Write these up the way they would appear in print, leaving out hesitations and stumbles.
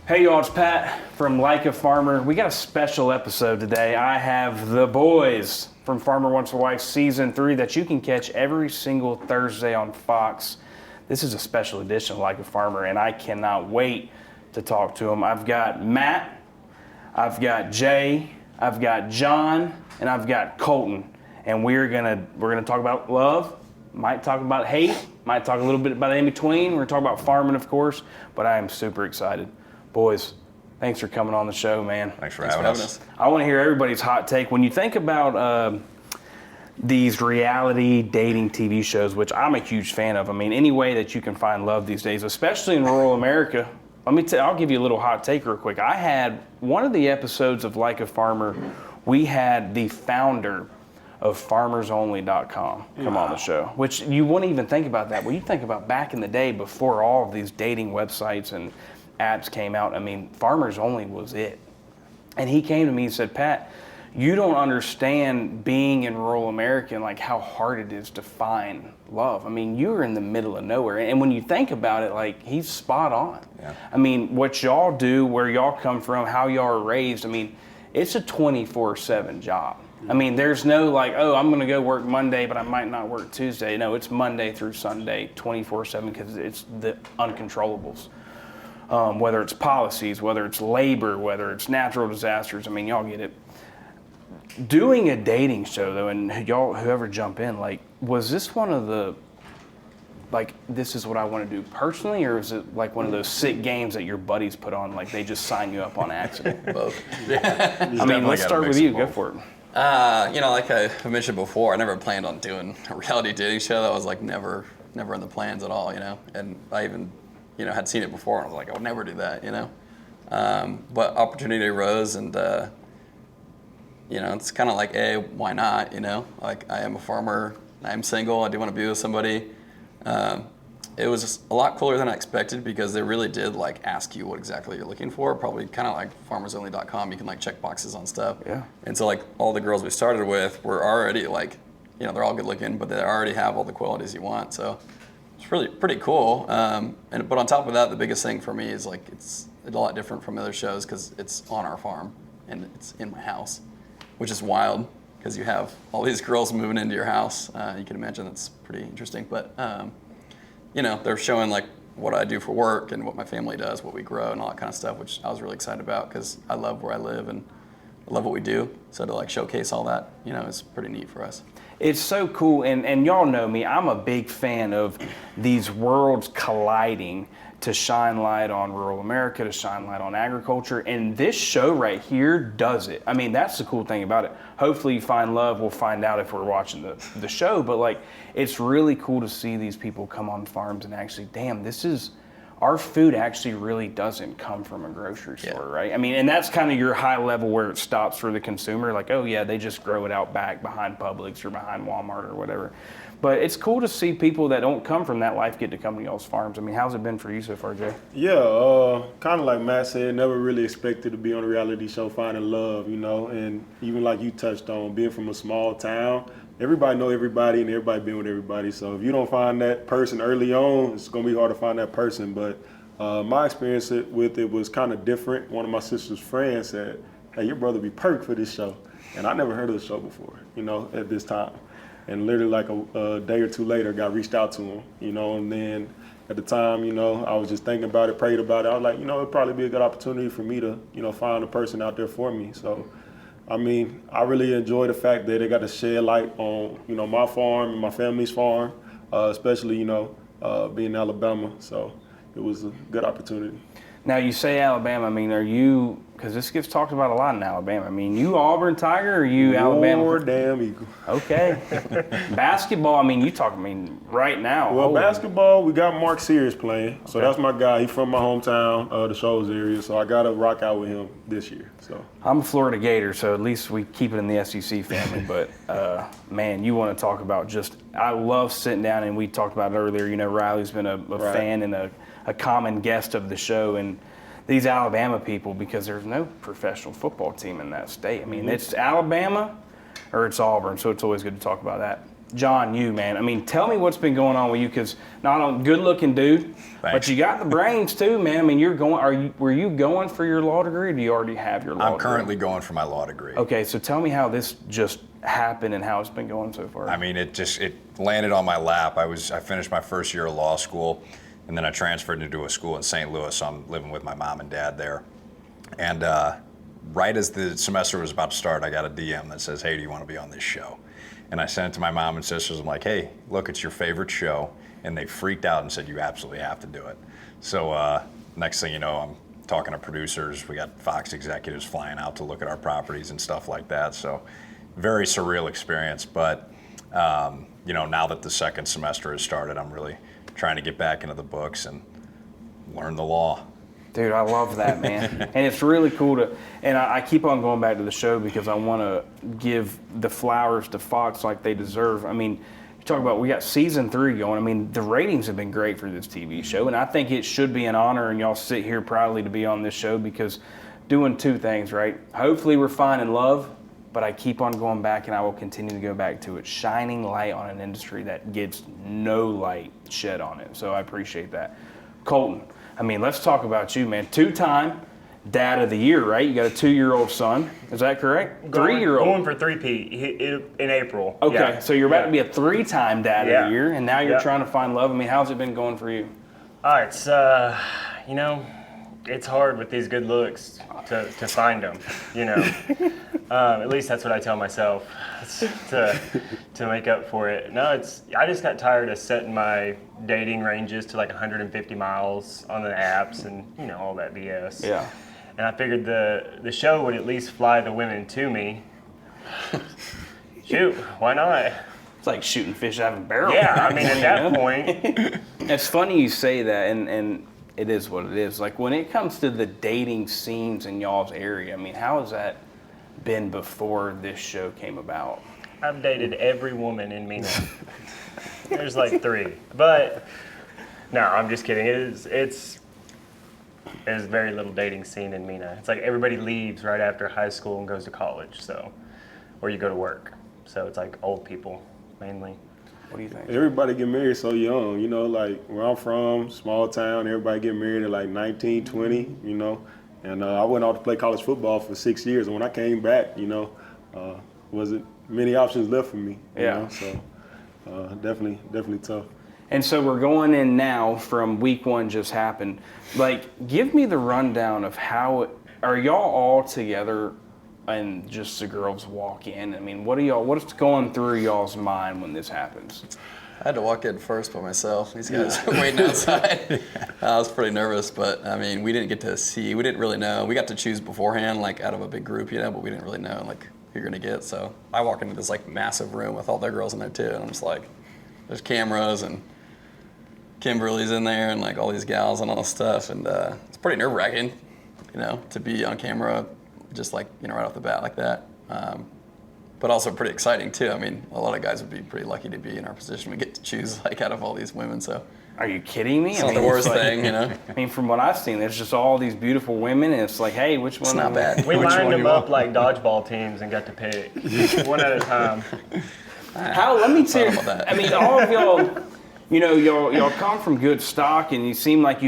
Hey y'all, it's Pat from Like a Farmer. We got a special episode today. I have the boys from Farmer Wants a Wife Season 3 that you can catch every single Thursday on Fox. This is a special edition of Like a Farmer, and I cannot wait to talk to them. I've got Matt, I've got Jay, I've got John, and I've got Colton. And we're gonna talk about love, might talk about hate, might talk a little bit about in between. We're gonna talk about farming, of course, but I am super excited. Boys, thanks for coming on the show, man. Thanks for having us. I want to hear everybody's hot take. When you think about these reality dating TV shows, which I'm a huge fan of, I mean, any way that you can find love these days, especially in rural America. I'll give you a little hot take real quick. I had one of the episodes of Like a Farmer, we had the founder of FarmersOnly.com come on the show, which you wouldn't even think about that. Well, you think about back in the day before all of these dating websites and apps came out, I mean, Farmers Only was it. And he came to me and said, Pat, you don't understand being in rural America and like how hard it is to find love. I mean, you're in the middle of nowhere. And when you think about it, like, he's spot on. Yeah. I mean, what y'all do, where y'all come from, how y'all are raised, I mean, it's a 24/7 job. I mean, there's no like, oh, I'm going to go work Monday, but I might not work Tuesday. No, it's Monday through Sunday, 24/7, because it's the uncontrollables. Whether it's policies, whether it's labor, whether it's natural disasters, I mean, y'all get it. Doing a dating show, though, and y'all, whoever jump in, like, was this one of the, like, this is what I want to do personally, or is it like one of those sick games that your buddies put on, like they just sign you up on accident? Both. Yeah. I mean, let's start with you. Go for it. Like I mentioned before, I never planned on doing a reality dating show. That was like never in the plans at all, And I even, had seen it before, and I was like, I would never do that, But opportunity arose, and it's kind of like, hey, why not? Like, I am a farmer, I am single, I do want to be with somebody. It was just a lot cooler than I expected, because they really did like ask you what exactly you're looking for. Probably kind of like FarmersOnly.com, you can like check boxes on stuff. Yeah. And so like all the girls we started with were already like, they're all good looking, but they already have all the qualities you want. So it's really pretty cool. But on top of that, the biggest thing for me is like it's a lot different from other shows because it's on our farm and it's in my house, which is wild because you have all these girls moving into your house. You can imagine that's pretty interesting. But they're showing like what I do for work and what my family does, what we grow and all that kind of stuff, which I was really excited about because I love where I live and I love what we do. So to like showcase all that, is pretty neat for us. It's so cool, and y'all know me, I'm a big fan of these worlds colliding to shine light on rural America, to shine light on agriculture, and this show right here does it. I mean, that's the cool thing about it. Hopefully you find love. We'll find out if we're watching the show, but like, it's really cool to see these people come on farms and actually, damn, our food actually really doesn't come from a grocery store, right? I mean, and that's kind of your high level where it stops for the consumer. Like, oh yeah, they just grow it out back behind Publix or behind Walmart or whatever. But it's cool to see people that don't come from that life get to come to y'all's farms. I mean, how's it been for you so far, Jay? Yeah, kind of like Matt said, never really expected to be on a reality show finding love, and even like you touched on, being from a small town, everybody know everybody and everybody been with everybody. So if you don't find that person early on, it's going to be hard to find that person. But my experience with it was kind of different. One of my sister's friends said, hey, your brother be perfect for this show. And I never heard of the show before, at this time. And literally like a day or two later, got reached out to him, and then at the time, I was just thinking about it, prayed about it. I was like, it'd probably be a good opportunity for me to, find a person out there for me. So, I mean, I really enjoy the fact that they got to shed light on, my farm and my family's farm, especially, being in Alabama. So it was a good opportunity. Now, you say Alabama. I mean, are you, because this gets talked about a lot in Alabama. I mean, you Auburn Tiger or you Alabama? War damn Eagle. Okay. Basketball, I mean, right now. Well, basketball, we got Mark Sears playing. So that's my guy. He's from my hometown, the Shoals area. So I got to rock out with him this year. So I'm a Florida Gator, so at least we keep it in the SEC family. But, man, you want to talk about I love sitting down, and we talked about it earlier. Riley's been a fan and a common guest of the show, and these Alabama people, because there's no professional football team in that state. I mean, it's Alabama or it's Auburn, so it's always good to talk about that. John, you, man. I mean, tell me what's been going on with you, because not only good-looking dude, but you got the brains too, man. I mean, were you going for your law degree, or do you already have your law degree? I'm currently going for my law degree. Okay, so tell me how this just happened and how it's been going so far. I mean, it landed on my lap. I finished my first year of law school, and then I transferred into a school in St. Louis. So I'm living with my mom and dad there. And right as the semester was about to start, I got a DM that says, "Hey, do you want to be on this show?" And I sent it to my mom and sisters. I'm like, "Hey, look, it's your favorite show." And they freaked out and said, "You absolutely have to do it." So next thing you know, I'm talking to producers. We got Fox executives flying out to look at our properties and stuff like that. So very surreal experience. But now that the second semester has started, I'm really trying to get back into the books and learn the law. Dude, I love that, man. And it's really cool and I keep on going back to the show because I want to give the flowers to Fox like they deserve. I mean, you talk about, we got season 3 going. I mean, the ratings have been great for this TV show, and I think it should be an honor, and y'all sit here proudly to be on this show, because doing 2 things, right? Hopefully we're finding love, but I keep on going back, and I will continue to go back to it, shining light on an industry that gets no light shed on it. So I appreciate that. Colton, I mean, let's talk about you, man. 2-time Dad of the Year, right? You got a 2-year-old son. Is that correct? 3-year-old. Going for 3-peat in April. Okay, yeah. so you're about to be a 3-time Dad of the Year, and now you're Yeah. trying to find love. I mean, how's it been going for you? It's it's hard with these good looks to find them. At least that's what I tell myself to make up for it. No, I just got tired of setting my dating ranges to like 150 miles on the apps and all that BS. Yeah. And I figured the show would at least fly the women to me. Shoot, why not? It's like shooting fish out of a barrel. Yeah, I mean, at that point. It's funny you say that, and it is what it is. Like, when it comes to the dating scenes in y'all's area, I mean, how has that been before this show came about? I've dated every woman in Mena. There's like 3. But, no, I'm just kidding. There's very little dating scene in Mena. It's like everybody leaves right after high school and goes to college, or you go to work. So it's like old people, mainly. What do you think? Everybody get married so young, like where I'm from, small town, everybody get married at like 19, 20, And I went out to play college football for 6 years, and when I came back, wasn't many options left for me. Yeah. So definitely tough. And so we're going in now from week 1 just happened. Like, give me the rundown of are y'all all together and just the girls walk in? I mean, what's going through y'all's mind when this happens? I had to walk in first by myself. These guys were waiting outside. I was pretty nervous, but I mean, we didn't get to see. We didn't really know. We got to choose beforehand, like out of a big group, but we didn't really know like who you're gonna get. So I walk into this like massive room with all their girls in there too, and I'm just like, there's cameras and Kimberly's in there and like all these gals and all this stuff, and it's pretty nerve-wracking, to be on camera, just like right off the bat like that. But also pretty exciting too. I mean, a lot of guys would be pretty lucky to be in our position. We get to choose like out of all these women. So Are you kidding me? it's not the worst thing, I mean, from what I've seen, there's just all these beautiful women, and it's like, hey, which one? It's not bad. We Which lined one them you up want? like dodgeball teams and got to pick one at a time. Let me tell you. about that. I mean, all of y'all, y'all come from good stock, and you seem like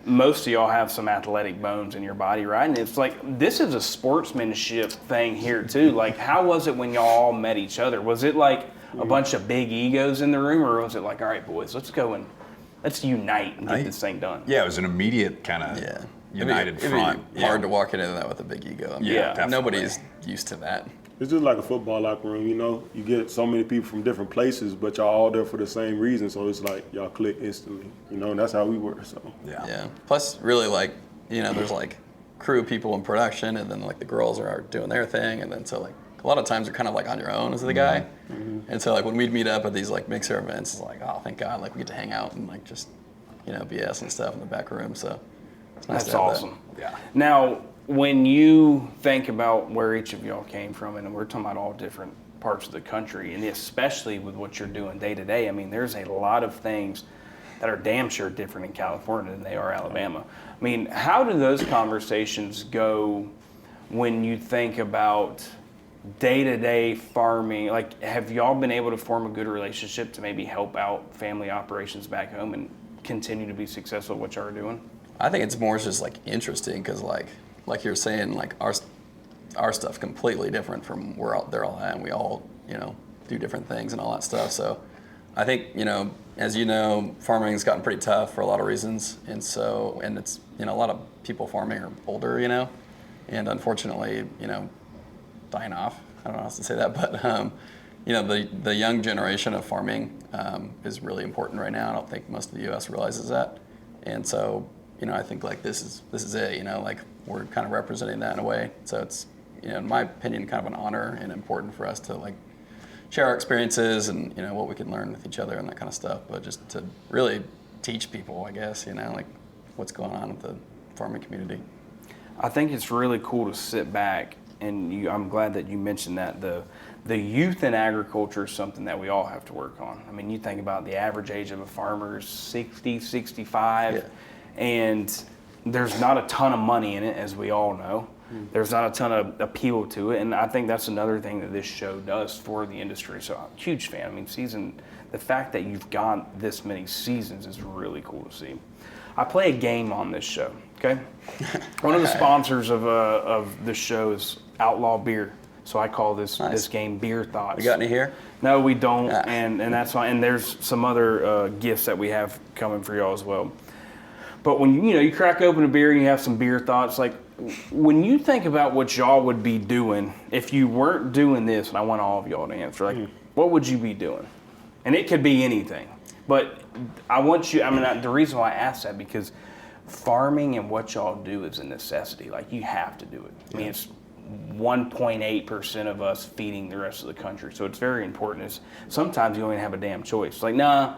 most of y'all have some athletic bones in your body, right? And it's like, this is a sportsmanship thing here too. Like, how was it when y'all all met each other? Was it like a bunch of big egos in the room, or was it like, all right, boys, let's go and let's unite and get this thing done? Yeah, it was an immediate kind of united front. It'd be hard to walk into that with a big ego. I mean, Yeah, nobody's used to that. It's just like a football locker room, You get so many people from different places, but y'all all there for the same reason. So it's like y'all click instantly, And that's how we work. So Yeah. Plus, really, like, there's like crew people in production, and then like the girls are doing their thing, and then so like a lot of times you're kind of like on your own as the guy. Mm-hmm. And so like when we'd meet up at these like mixer events, it's like, oh, thank God, like we get to hang out and like just BS and stuff in the back room. So it's nice That's to have awesome. that. Yeah. Now, when you think about where each of y'all came from, and we're talking about all different parts of the country, and especially with what you're doing day to day, I mean, there's a lot of things that are damn sure different in California than they are Alabama. I mean, how do those conversations go when you think about day-to-day farming, like, have y'all been able to form a good relationship to maybe help out family operations back home and continue to be successful at what y'all are doing? I think it's more just like interesting because like you're saying, like our stuff completely different from where they're all at, and we all, you know, do different things and all that stuff. So I think, you know, as you know, farming's gotten pretty tough for a lot of reasons, and it's, you know, a lot of people farming are older, you know, and unfortunately, you know, dying off. I don't know how else to say that, but you know, the young generation of farming is really important right now. I don't think most of the U.S. realizes that, and so, you know, I think like this is it. You know, like we're kind of representing that in a way. So it's, you know, in my opinion, kind of an honor and important for us to like share our experiences and, you know, what we can learn with each other and that kind of stuff. But just to really teach people, I guess, you know, like what's going on with the farming community. I think it's really cool to sit back, and I'm glad that you mentioned that the youth in agriculture is something that we all have to work on. I mean, you think about the average age of a farmer is 60, 65, Yeah. and there's not a ton of money in it, as we all know. There's not a ton of appeal to it, and I think that's another thing that this show does for the industry. So I'm a huge fan. I mean, the fact that you've got this many seasons is really cool to see. I play a game on this show, okay? One of the sponsors of this show is Outlaw Beer. So I call this game Beer Thoughts. You got any here? No, we don't, Yeah. and that's fine. And there's some other gifts that we have coming for y'all as well. But when you crack open a beer and you have some beer thoughts, like when you think about what y'all would be doing if you weren't doing this, and I want all of y'all to answer, like what would you be doing? And it could be anything. But I want you, the reason why I ask that, because farming and what y'all do is a necessity. Like, you have to do it. I mean, it's 1.8% of us feeding the rest of the country. So it's very important. Sometimes you only have a damn choice. Like, nah,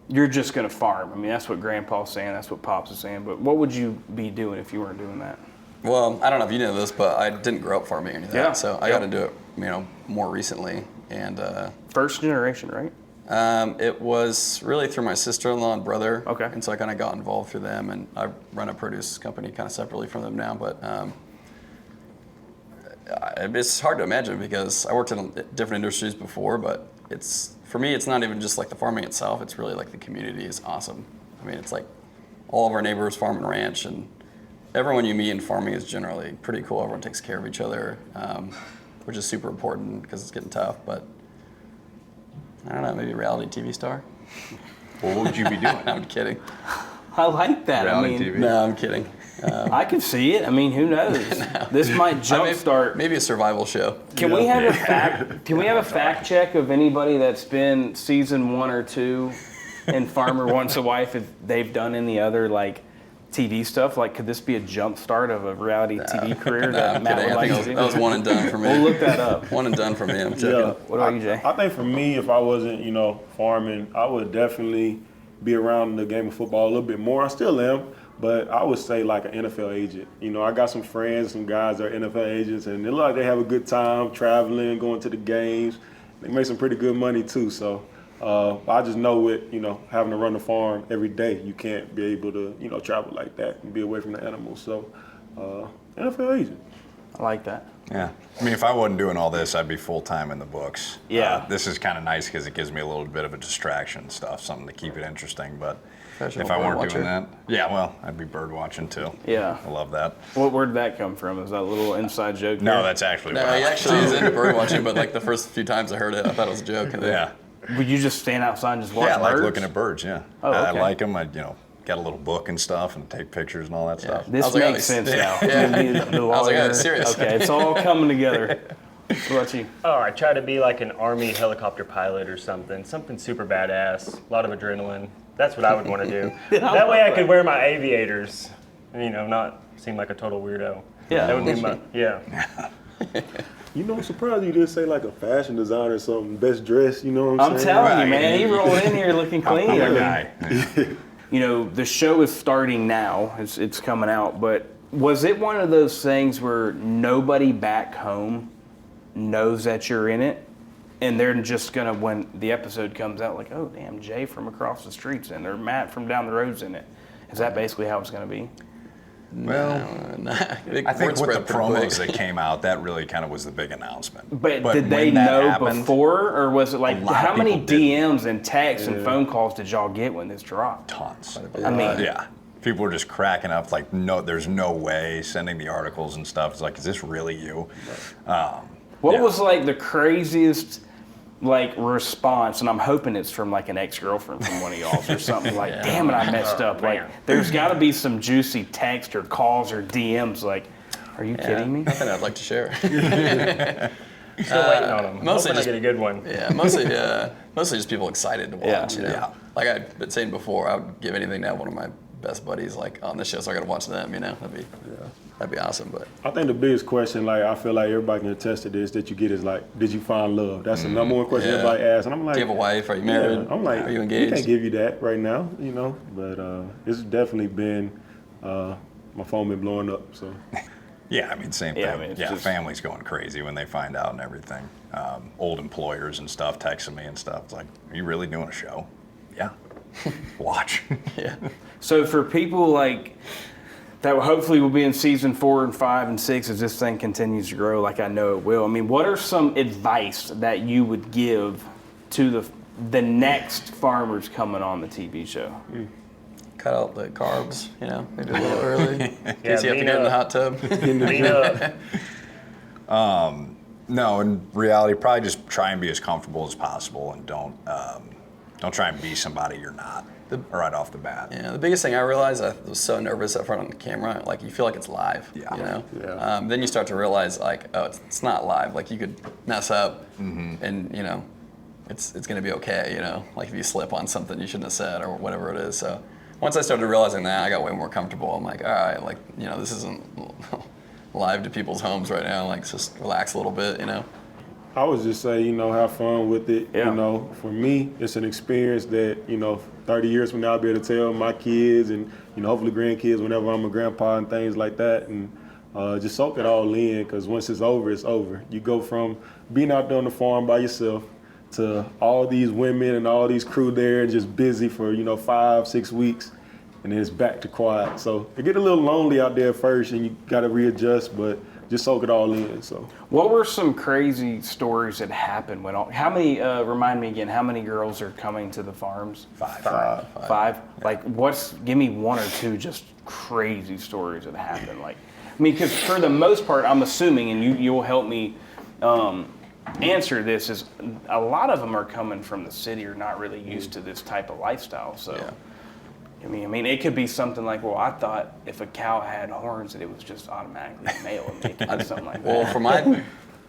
you're just going to farm. I mean, that's what Grandpa's saying. That's what Pops is saying. But what would you be doing if you weren't doing that? Well, I don't know if you know this, but I didn't grow up farming or anything. Yeah. So I got to do it, you know, more recently. And First generation, right? it was really through my sister-in-law and brother. Okay. And so I kind of got involved through them, and I run a produce company kind of separately from them now. But it's hard to imagine because I worked in different industries before, but for me, it's not even just like the farming itself. It's really like the community is awesome. I mean, it's like all of our neighbors farm and ranch, and everyone you meet in farming is generally pretty cool. Everyone takes care of each other, which is super important because it's getting tough. But I don't know, maybe a reality TV star? What would you be doing? I'm kidding. I like that. Reality TV? No, I'm kidding. I can see it. I mean, who knows? This might jumpstart. Maybe a survival show. Can we have a fact? Can we have a fact check of anybody that's been season 1 or 2 in Farmer Wants a Wife if they've done any other like TV stuff? Like, could this be a jump start of a reality TV career that I'm Matt kidding. would I like think to do? that was one and done for me. We'll look that up. One and done for me. I'm checking. Yeah. What about you, Jay? I think for me, if I wasn't, farming, I would definitely be around the game of football a little bit more. I still am, but I would say like an NFL agent. I got some friends, some guys that are NFL agents, and they look like they have a good time traveling, going to the games. They make some pretty good money too. So I just know with, having to run the farm every day, you can't be able to, travel like that and be away from the animals. So NFL agent. I like that. Yeah. I mean, if I wasn't doing all this, I'd be full-time in the books. Yeah. This is kind of nice because it gives me a little bit of a distraction stuff, something to keep it interesting. But Professional if I weren't bird doing watcher. that, yeah, well, I'd be bird watching too. Yeah. I love that. Where did that come from? Is that a little inside joke? No, there? that's actually No, what he I actually is into bird watching, but like the first few times I heard it, I thought it was a joke. And then, Yeah. Would you just stand outside and just watch Yeah, I like birds? looking at birds, yeah. Oh, I okay. like them. I, got a little book and stuff and take pictures and all that stuff. I This was like, makes oh, sense yeah. now. Yeah. The I was like, oh, lawyer. it's serious. Okay, it's all coming together. What about you? Oh, I try to be like an Army helicopter pilot or something super badass, a lot of adrenaline. That's what I would want to do. That way I could wear my aviators, not seem like a total weirdo. Yeah. That would be my, yeah. I'm surprised you didn't say like a fashion designer or something, best dressed, you know what I'm I'm saying? telling you, Right. man, he rolled in here looking clean. I'm I a mean, guy. the show is starting now. It's coming out. But was it one of those things where nobody back home knows that you're in it? And they're just going to, when the episode comes out, like, oh, damn, Jay from across the street's in there, Matt from down the road's in it. Is that basically how it's going to be? Big I think word with spread the pretty quick. promos that came out, that really kind of was the big announcement. But did when they that know happened, before, or was it like, a lot how of many people didn't. DMs and texts and phone calls did y'all get when this dropped? Tons. I mean, Yeah. People were just cracking up, like, no, there's no way, sending the articles and stuff. It's like, is this really you? what yeah. was like the craziest like response? And I'm hoping it's from like an ex-girlfriend from one of y'all's or something like, damn it, I messed up. Like, man. there's got to be some juicy text or calls or DMs like, are you kidding me? Nothing I'd like to share. Still waiting on them. mostly Hoping I just- get a good one. Yeah, mostly just people excited to watch. You know? Yeah. Like I've been saying before, I would give anything to have one of my best buddies like on the show, so I got to watch them. You know, that'd be awesome. But I think the biggest question, like I feel like everybody can attest to this, that you get is like, did you find love? That's the number one question Yeah. everybody asks, and I'm like, do you have a wife? Are you married? Yeah, I'm like, are you we engaged? can't give you that right now, you know. But it's definitely been my phone been blowing up. So Yeah, I mean, same thing. Yeah, I mean, it's yeah, just- families going crazy when they find out and everything. Old employers and stuff texting me and stuff. It's like, are you really doing a show? Yeah. Watch. Yeah. So for people like that, hopefully will be in season 4 and 5 and 6 as this thing continues to grow, like I know it will. I mean, what are some advice that you would give to the next farmers coming on the TV show? Cut out the carbs. You know, maybe a little early. In case you have to lean get in the up. hot tub. Lean up. No, in reality, probably just try and be as comfortable as possible and don't try and be somebody you're not right off the bat. Yeah, the biggest thing I realized, I was so nervous up front on the camera, like you feel like it's live, Yeah. you know? Yeah. Then you start to realize like, oh, it's not live. Like you could mess up and, you know, it's gonna be okay, you know? Like if you slip on something you shouldn't have said or whatever it is. So once I started realizing that, I got way more comfortable. I'm like, all right, like, you know, this isn't live to people's homes right now. Like just relax a little bit, you know? I would just say, you know, have fun with it. Yeah. You know, for me, it's an experience that, you know, 30 years from now, I'll be able to tell my kids and, you know, hopefully grandkids whenever I'm a grandpa and things like that. And just soak it all in, because once it's over, it's over. You go from being out there on the farm by yourself to all these women and all these crew there and just busy for, you know, 5-6 weeks. And then it's back to quiet. So it get a little lonely out there at first and you got to readjust, but just soak it all in. So What were some crazy stories that happened when how many, remind me again, how many girls are coming to the farms? 5. 5? Like, give me 1 or 2 just crazy stories that happened. Like, I mean, because for the most part, I'm assuming, and you'll help me answer this, is a lot of them are coming from the city or not really used to this type of lifestyle. So, Yeah. I mean, it could be something like, well, I thought if a cow had horns that it was just automatically a male. I mean, it could be something like that. Well,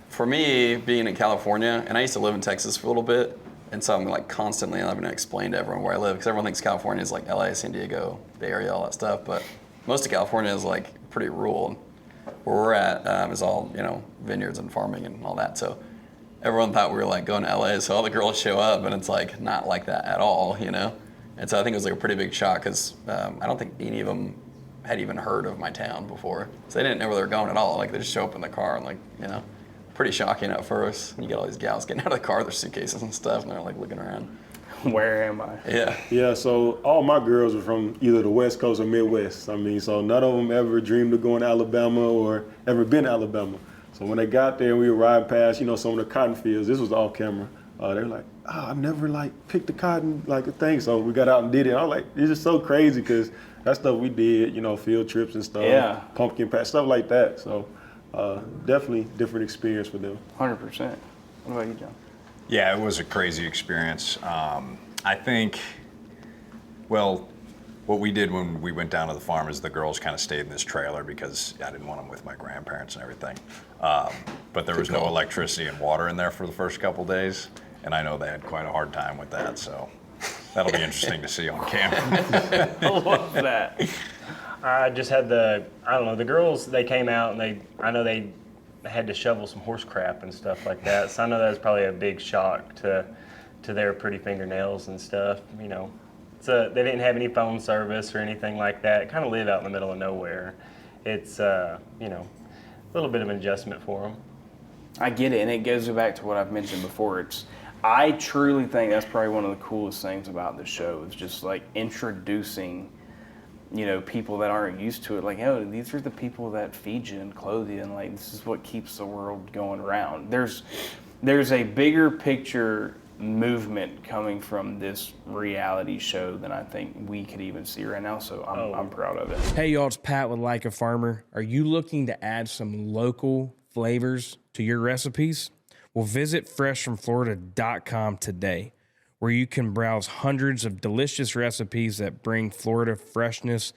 for me, being in California, and I used to live in Texas for a little bit, and so I'm like constantly having to explain to everyone where I live, because everyone thinks California is like LA, San Diego, Bay Area, all that stuff, but most of California is like pretty rural. Where we're at is all, you know, vineyards and farming and all that, so everyone thought we were like going to LA, so all the girls show up, and it's like not like that at all, you know? And so I think it was like a pretty big shock, because I don't think any of them had even heard of my town before. So they didn't know where they were going at all. Like they just show up in the car and like, you know, pretty shocking at first. You get all these gals getting out of the car, their suitcases and stuff, and they're like looking around. Where am I? Yeah. yeah, so all my girls are from either the West Coast or Midwest. I mean, so none of them ever dreamed of going to Alabama or ever been to Alabama. So when they got there, we were riding past, you know, some of the cotton fields. This was off camera. They were like, I never like picked the cotton like a thing. So we got out and did it. I was like, it's just so crazy, because that stuff we did, you know, field trips and stuff, Yeah. pumpkin patch, stuff like that. So definitely different experience for them. 100%. What about you, John? Yeah, it was a crazy experience. I think, well, what we did when we went down to the farm is the girls kind of stayed in this trailer because I didn't want them with my grandparents and everything. But there was no electricity and water in there for the first couple days, and I know they had quite a hard time with that, so that'll be interesting to see on camera. I love that. I just had the girls, they came out and I know they had to shovel some horse crap and stuff like that. So I know that was probably a big shock to their pretty fingernails and stuff, you know. So they didn't have any phone service or anything like that. Kind of live out in the middle of nowhere. It's, you know, a little bit of an adjustment for them. I get it, and it goes back to what I've mentioned before. I truly think that's probably one of the coolest things about the show is just like introducing people that aren't used to it, like, oh, these are the people that feed you and clothe you, and like this is what keeps the world going around. There's a bigger picture movement coming from this reality show than I think we could even see right now, so I'm proud of it. Hey y'all, it's Pat with Like a Farmer. Are you looking to add some local flavors to your recipes? Well, visit freshfromflorida.com today, where you can browse hundreds of delicious recipes that bring Florida freshness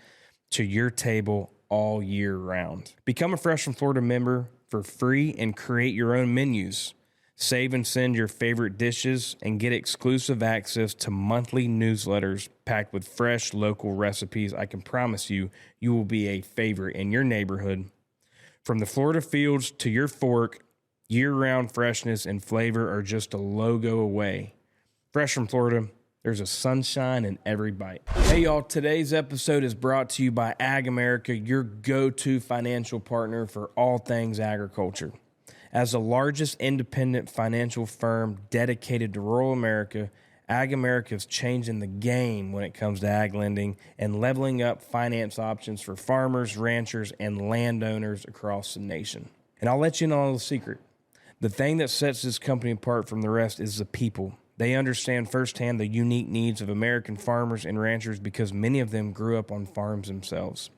to your table all year round. Become a Fresh from Florida member for free and create your own menus. Save and send your favorite dishes and get exclusive access to monthly newsletters packed with fresh local recipes. I can promise you, you will be a favorite in your neighborhood. From the Florida fields to your fork, year-round freshness and flavor are just a logo away. Fresh from Florida, there's a sunshine in every bite. Hey y'all, today's episode is brought to you by Ag America, your go-to financial partner for all things agriculture. As the largest independent financial firm dedicated to rural America, Ag America is changing the game when it comes to ag lending and leveling up finance options for farmers, ranchers, and landowners across the nation. And I'll let you know a little secret. The thing that sets this company apart from the rest is the people. They understand firsthand the unique needs of American farmers and ranchers because many of them grew up on farms themselves.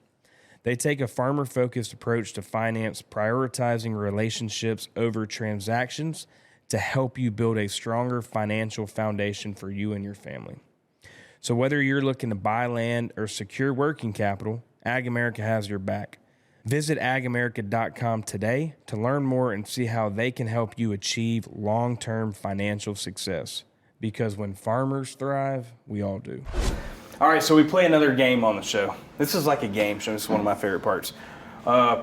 They take a farmer-focused approach to finance, prioritizing relationships over transactions to help you build a stronger financial foundation for you and your family. So whether you're looking to buy land or secure working capital, Ag America has your back. Visit agamerica.com today to learn more and see how they can help you achieve long-term financial success. Because when farmers thrive, we all do. All right, so we play another game on the show. This is like a game show. This is one of my favorite parts.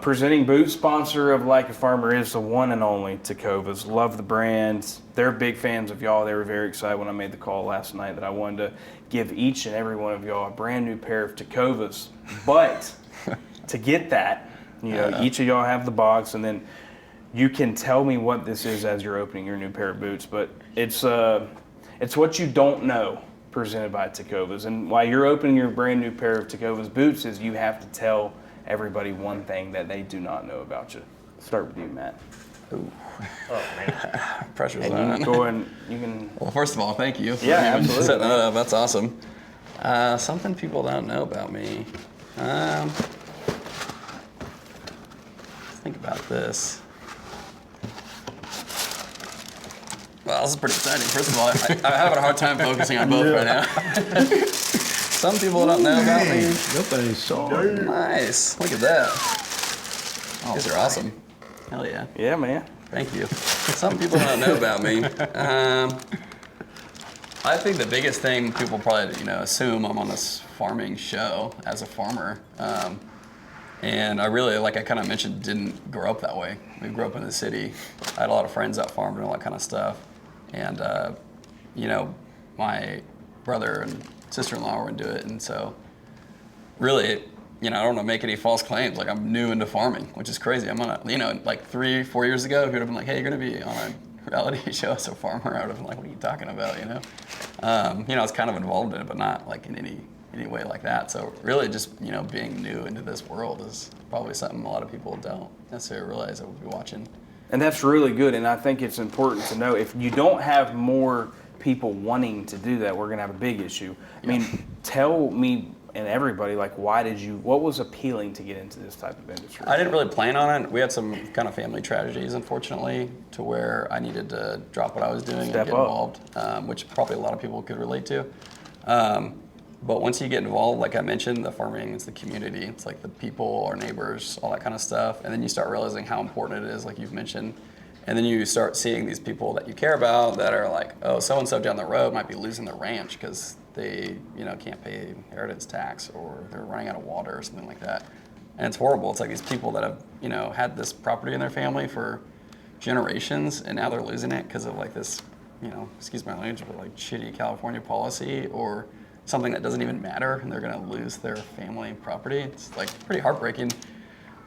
Presenting boot sponsor of Like a Farmer is the one and only Tecovas. Love the brand. They're big fans of y'all. They were very excited when I made the call last night that I wanted to give each and every one of y'all a brand new pair of Tecovas. But to get that, each of y'all have the box, and then you can tell me what this is as you're opening your new pair of boots. But it's what you don't know, presented by Tecovas. And while you're opening your brand new pair of Tecovas boots, is you have to tell everybody one thing that they do not know about you. Start with you, Matt. Ooh. Oh, man. Pressure's And on. you can go and you can. Well, first of all, thank you for Yeah, even absolutely. setting that up. That's awesome. Something people don't know about me. Let's think about this. Well, this is pretty exciting. First of all, I'm having a hard time focusing on both right now. Some people don't know about me. Nobody's saw. Nice. Look at that. These are awesome. Hell yeah. Yeah, man. Thank you. Some people don't know about me. I think the biggest thing people probably assume I'm on this farming show as a farmer. And I really, like I kind of mentioned, didn't grow up that way. We grew up in the city. I had a lot of friends that farmed and all that kind of stuff. And, my brother and sister-in-law were into it. And so really, I don't want to make any false claims. Like, I'm new into farming, which is crazy. I'm on a, like 3-4 years ago, if you'd have been like, hey, you're going to be on a reality show as a farmer, I would have been like, what are you talking about, I was kind of involved in it, but not like in any way like that. So really just, being new into this world is probably something a lot of people don't necessarily realize that we'll be watching. And that's really good, and I think it's important to know if you don't have more people wanting to do that, we're going to have a big issue. I mean, tell me and everybody, like, what was appealing to get into this type of industry? I didn't really plan on it. We had some kind of family tragedies, unfortunately, to where I needed to drop what I was doing and get involved, which probably a lot of people could relate to. But once you get involved, like I mentioned, the farming is the community. It's like the people, our neighbors, all that kind of stuff. And then you start realizing how important it is, like you've mentioned. And then you start seeing these people that you care about that are like, oh, so-and-so down the road might be losing their ranch because they, can't pay inheritance tax, or they're running out of water or something like that. And it's horrible. It's like these people that have, had this property in their family for generations, and now they're losing it because of like this, excuse my language, but like shitty California policy or something that doesn't even matter, and they're gonna lose their family property. It's like pretty heartbreaking.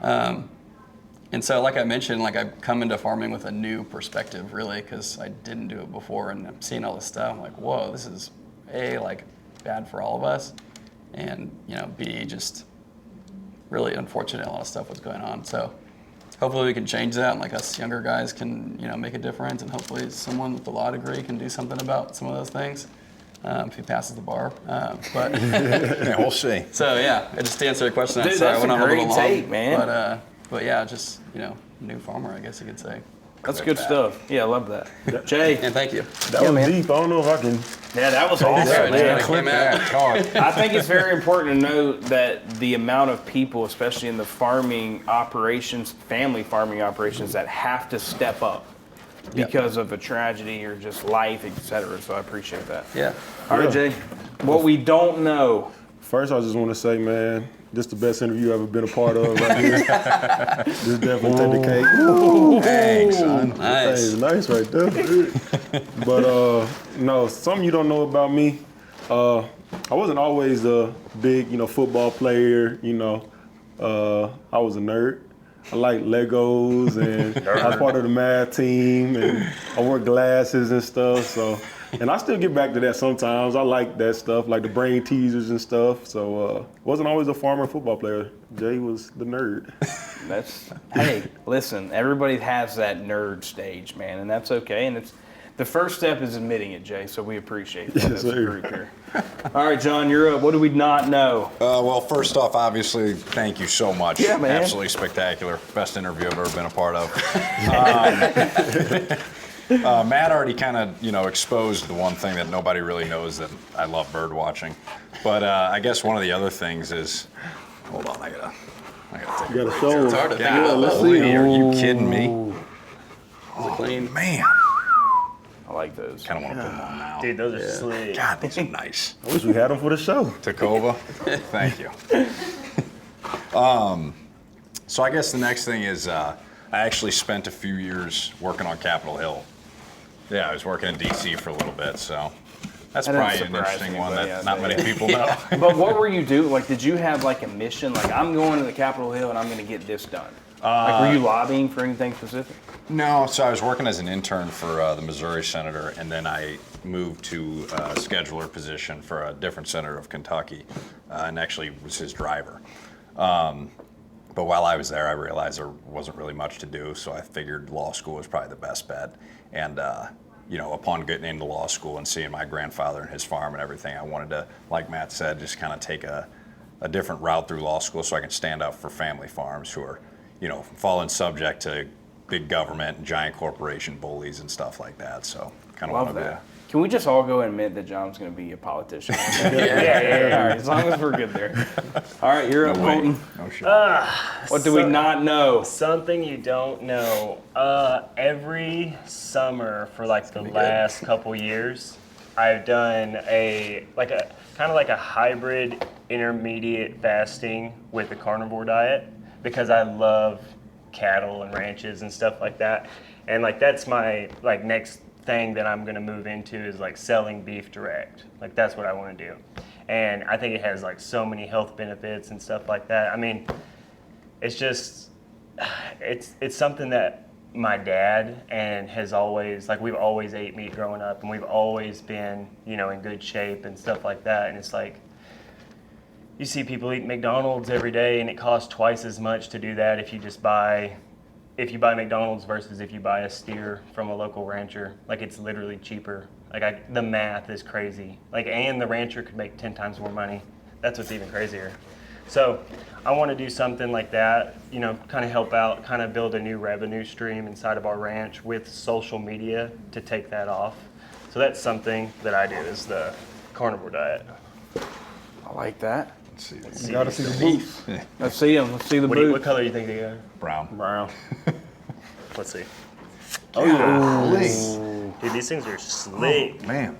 And so, like I mentioned, like I've come into farming with a new perspective, really, because I didn't do it before, and I'm seeing all this stuff. I'm like, whoa, this is like bad for all of us, and B, just really unfortunate a lot of stuff was going on. So hopefully we can change that, and like us younger guys can make a difference, and hopefully someone with a law degree can do something about some of those things if he passes the bar. But Yeah, we'll see. so yeah, just to answer your question, Dude, sorry, I that's went a on a little great long, take, man. But yeah, just new farmer, I guess you could say. That's good stuff. Yeah, I love that. Jay. And thank you. That was man. deep. I don't know if I can. Yeah, that was awesome, Yeah, man. clip that. I think it's very important to know that the amount of people, especially in the farming operations, family farming operations, that have to step up because of a tragedy or just life, etc. So I appreciate that. Yeah. All right, Jay. What we don't know. First, I just want to say, man, this is the best interview I've ever been a part of right here. This definitely take the cake. Thanks, son. Hey, Nice. it's nice right there. But no, something you don't know about me. I wasn't always a big, football player. I was a nerd. I like Legos, and I was part of the math team, and I wore glasses and stuff. So, and I still get back to that sometimes. I like that stuff, like the brain teasers and stuff. So, wasn't always a farmer football player. Jay was the nerd. Hey, listen, everybody has that nerd stage, man, and that's okay. And it's the first step is admitting it, Jay. So we appreciate that. Yes, That's sir. very clear. All right, John, you're up. What do we not know? Well, first off, obviously, thank you so much. Yeah, man. Absolutely spectacular. Best interview I've ever been a part of. Matt already kind of, exposed the one thing that nobody really knows, that I love bird watching. But I guess one of the other things is, hold on, I gotta take You got to show It's him. hard to think Yeah, about let's that. see. Are you kidding me? Is it clean? Man, I like those. kind of want to put them on now. Dude, those are slick. God, these are nice. I wish we had him for the show. Tecova, thank you. So I guess the next thing is I actually spent a few years working on Capitol Hill. Yeah, I was working in D.C. for a little bit, so that's That doesn't probably an surprise interesting me, one but that yeah, not but many yeah. people know. But what were you doing? Like, did you have like a mission? Like, I'm going to the Capitol Hill and I'm going to get this done. Like, were you lobbying for anything specific? No, so I was working as an intern for the Missouri senator, and then I moved to a scheduler position for a different senator of Kentucky, and actually was his driver. But while I was there, I realized there wasn't really much to do, so I figured law school was probably the best bet. And upon getting into law school and seeing my grandfather and his farm and everything, I wanted to, like Matt said, just kind of take a different route through law school so I can stand up for family farms who are, falling subject to big government and giant corporation bullies and stuff like that. So kind of Love want to that. Can we just all go and admit that John's going to be a politician? Yeah. All right, as long as we're good there. All right, you're up, Colton. No shit. What do we not know? Something you don't know. Every summer for like the last couple years, I've done a kind of like a hybrid intermediate fasting with a carnivore diet because I love cattle and ranches and stuff like that. And like that's my like next thing that I'm gonna move into is like selling beef direct. Like that's what I want to do. And I think it has like so many health benefits and stuff like that. I mean, it's just it's something that my dad and has always like we've always ate meat growing up and we've always been, in good shape and stuff like that. And it's like you see people eat McDonald's every day and it costs twice as much to do that if you buy McDonald's versus if you buy a steer from a local rancher. Like it's literally cheaper. Like the math is crazy. Like, and the rancher could make 10 times more money. That's what's even crazier. So I want to do something like that, kind of help out, kind of build a new revenue stream inside of our ranch with social media to take that off. So that's something that I do is the carnivore diet. I like that. Let's see. You got to see the boots. Let's see them. Let's see the What boot. color do you think they are? Brown. Brown. Let's see. Oh, yeah. Dude, these things are slick. Man.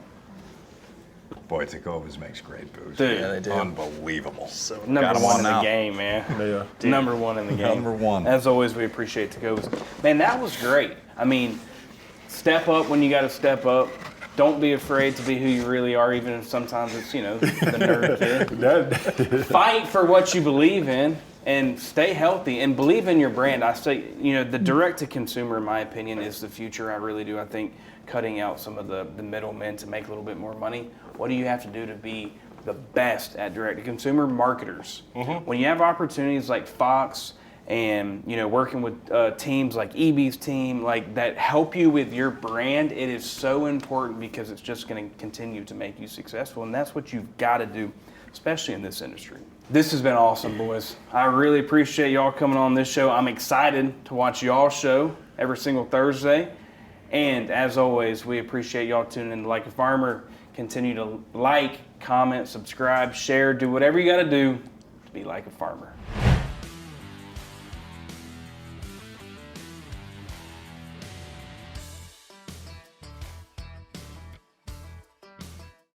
Boy, Tecovas makes great booze. Dude, Yeah, they do. Unbelievable. number Got 'em one on in the now. game, man. Yeah. Number one in the game. Number one. As always, we appreciate Tecovas. Man, that was great. I mean, step up when you got to step up. Don't be afraid to be who you really are, even if sometimes it's, the nerd kid. Fight for what you believe in and stay healthy and believe in your brand. I say, the direct to consumer, in my opinion, is the future. I really do. I think cutting out some of the middlemen to make a little bit more money. What do you have to do to be the best at direct-to-consumer marketers. When you have opportunities like Fox and working with teams like EB's team, like that help you with your brand, it is so important because it's just going to continue to make you successful, and that's what you've got to do, especially in this industry. This has been awesome, boys. I really appreciate y'all coming on this show. I'm excited to watch y'all's show every single Thursday. And as always, we appreciate y'all tuning in to Like a Farmer. Continue to like, comment, subscribe, share, do whatever you got to do to be like a farmer.